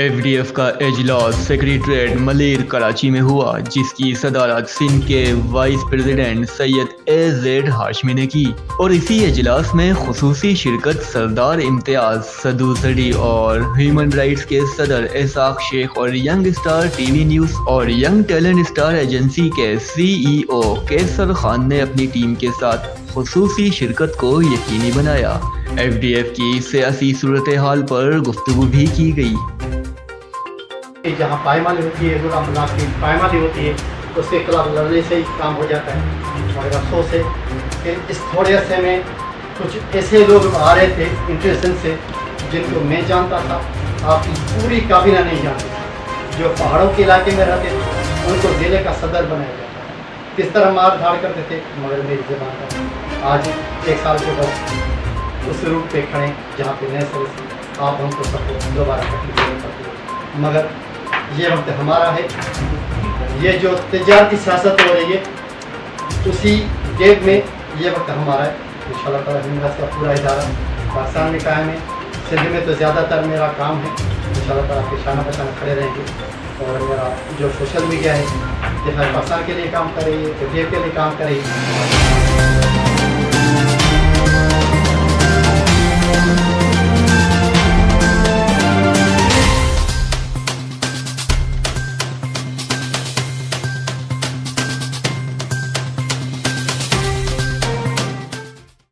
एफडीएफ का इजलास सेक्रेटरीट मलेर कराची में हुआ, जिसकी सदारत सिंध के वाइस प्रेसिडेंट सैयद ए.ज़ेड हाशमी ने की। और इसी इजलास में खुसूसी शिरकत सरदार इम्तियाज सदूसरी और ह्यूमन राइट्स के सदर इसाक शेख और यंग स्टार टीवी न्यूज़ और यंग टैलेंट स्टार एजेंसी के CEO कैसर खान ने अपनी टीम के साथ खुसूसी शिरकत को यकीनी बनाया। एफडीएफ की सियासी सूरत हाल पर गुफ्तगू भी की गई। जहाँ पायमाली होती है, गुलाम की पायमाली होती है, उसके खिलाफ लड़ने से ही काम हो जाता है। मगर अफसोस है कि इस थोड़े अरसे में कुछ ऐसे लोग आ रहे थे इंटेंशन से, जिनको मैं जानता था, आपकी पूरी काबीना नहीं जानती, जो पहाड़ों के इलाके में रहते थे उनको ज़िले का सदर बनाया जाता है। किस तरह मार धाड़ करते थे, मगर मेरी ज़बान पर आज 1 साल के बाद उस रूप पे खड़े जहाँ पे नए सिरे से आप हमको सबको दोबारा तकलीफ देनी पड़ती है। मगर ये वक्त हमारा है। ये जो तजारती सियासत हो रही है, उसी गेट में ये वक्त हमारा है। इंशाअल्लाह ताला हिंद का पूरा इदारा पाकिस्तान में कायम है। सिंध में तो ज़्यादातर मेरा काम है। इंशाअल्लाह ताला आपके शाना बशाना खड़े रहेंगे। और मेरा जो सोशल मीडिया है, दिफा पाकिस्तान के लिए काम कर रही है, एफडीएफ के लिए काम कर रही है।